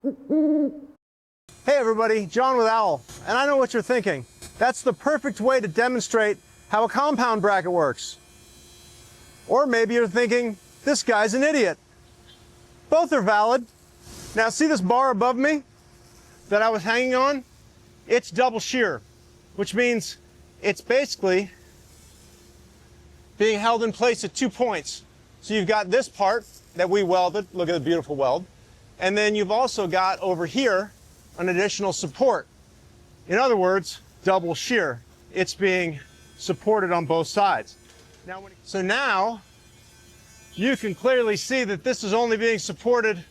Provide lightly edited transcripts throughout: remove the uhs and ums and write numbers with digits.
Hey everybody, John with Owl, and I know what you're thinking. That's the perfect way to demonstrate how a compound bracket works. Or maybe you're thinking, this guy's an idiot. Both are valid. Now see this bar above me that I was hanging on? It's double shear, which means it's basically being held in place at 2 points. So you've got this part that we welded, look at the beautiful weld, and then you've also got over here an additional support. In other words, double shear. It's being supported on both sides. So now you can clearly see that this is only being supported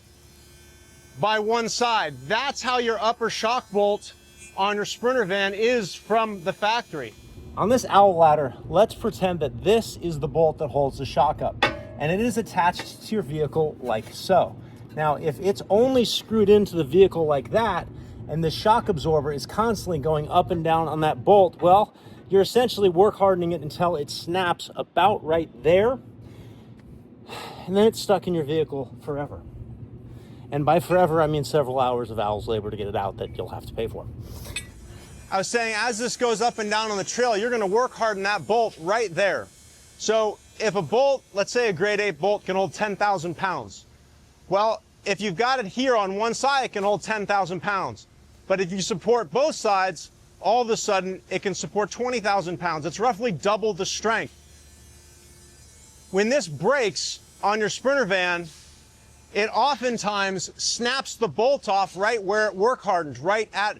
by one side. That's how your upper shock bolt on your Sprinter van is from the factory. On this Owl ladder, let's pretend that this is the bolt that holds the shock up, and it is attached to your vehicle like so. Now, if it's only screwed into the vehicle like that, and the shock absorber is constantly going up and down on that bolt, well, you're essentially work hardening it until it snaps about right there, and then it's stuck in your vehicle forever. And by forever, I mean several hours of Owl's labor to get it out that you'll have to pay for. I was saying, as this goes up and down on the trail, you're going to work harden that bolt right there. So if a bolt, let's say a grade 8 bolt, can hold 10,000 pounds, well, if you've got it here on one side, it can hold 10,000 pounds. But if you support both sides, all of a sudden, it can support 20,000 pounds. It's roughly double the strength. When this breaks on your Sprinter van, it oftentimes snaps the bolt off right where it work hardens, right at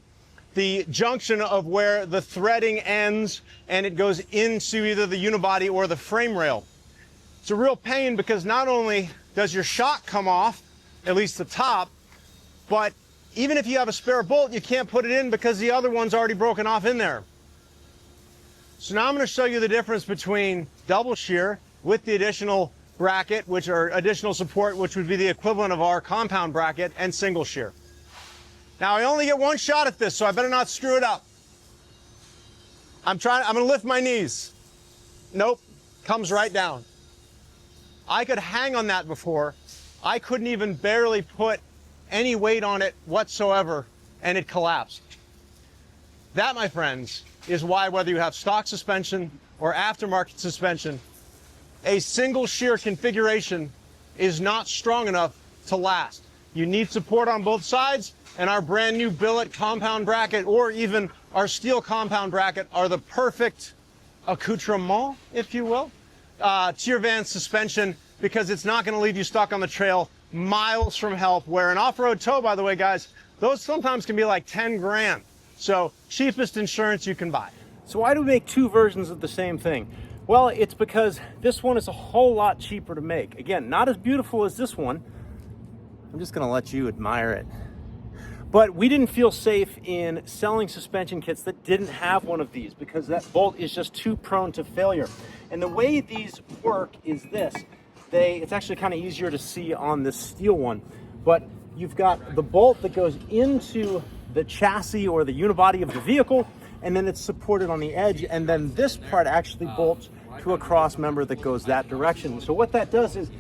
the junction of where the threading ends, and it goes into either the unibody or the frame rail. It's a real pain because not only does your shock come off, at least the top, but even if you have a spare bolt, you can't put it in because the other one's already broken off in there. So now I'm going to show you the difference between double shear with the additional bracket, which are additional support, which would be the equivalent of our compound bracket, and single shear. Now I only get one shot at this, so I better not screw it up. I'm going to lift my knees. Nope, comes right down. I could hang on that before. I couldn't even barely put any weight on it whatsoever, and it collapsed. That, my friends, is why whether you have stock suspension or aftermarket suspension, a single shear configuration is not strong enough to last. You need support on both sides, and our brand new Billet compound bracket, or even our steel compound bracket, are the perfect accoutrement, if you will, to your van's suspension, because it's not going to leave you stuck on the trail miles from help. Where an off-road tow, by the way, guys, those sometimes can be like 10 grand. So cheapest insurance you can buy. So why do we make two versions of the same thing? Well, it's because this one is a whole lot cheaper to make. Again, not as beautiful as this one. I'm just going to let you admire it. But we didn't feel safe in selling suspension kits that didn't have one of these because that bolt is just too prone to failure. And the way these work is this. It's actually kind of easier to see on this steel one, but you've got the bolt that goes into the chassis or the unibody of the vehicle, and then it's supported on the edge, and then this part actually bolts to a cross member that goes that direction. So what that does is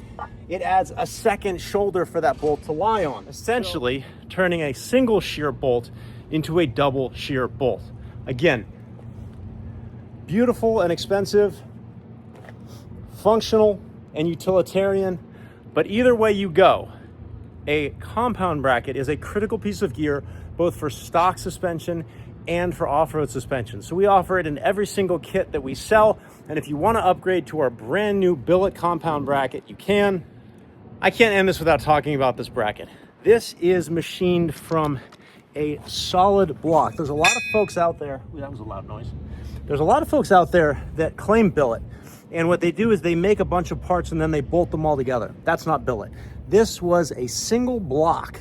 it adds a second shoulder for that bolt to lie on, essentially turning a single shear bolt into a double shear bolt. Again, beautiful and expensive, functional and utilitarian, but either way you go, a compound bracket is a critical piece of gear both for stock suspension and for off-road suspension. So we offer it in every single kit that we sell, and if you want to upgrade to our brand new Billet compound bracket, you can. I can't end this without talking about this bracket. This is machined from a solid block. There's a lot of folks out there, ooh, that was a loud noise. There's a lot of folks out there that claim Billet. And what they do is they make a bunch of parts and then they bolt them all together. That's not Billet. This was a single block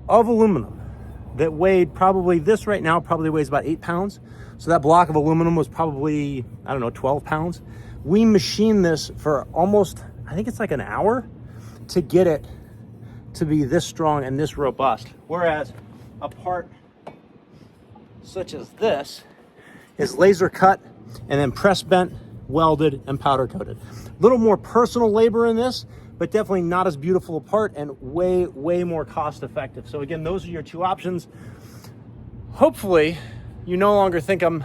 of aluminum that weighed probably, this right now probably weighs about 8 pounds. So that block of aluminum was probably, I don't know, 12 pounds. We machined this for almost, I think it's like an hour to get it to be this strong and this robust. Whereas a part such as this is laser cut and then press bent, welded, and powder coated. A little more personal labor in this, but definitely not as beautiful a part and way more cost effective. So again, those are your two options. Hopefully you no longer think I'm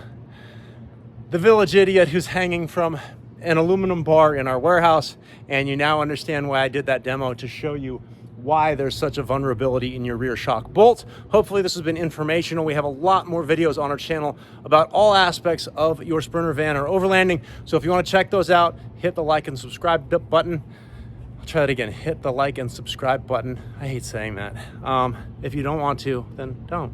the village idiot who's hanging from an aluminum bar in our warehouse, and you now understand why I did that demo, to show you why there's such a vulnerability in your rear shock bolt. Hopefully this has been informational. We have a lot more videos on our channel about all aspects of your Sprinter van or overlanding. So if you want to check those out, hit the like and subscribe button. I'll try that again. Hit the like and subscribe button. I hate saying that. If you don't want to, then don't.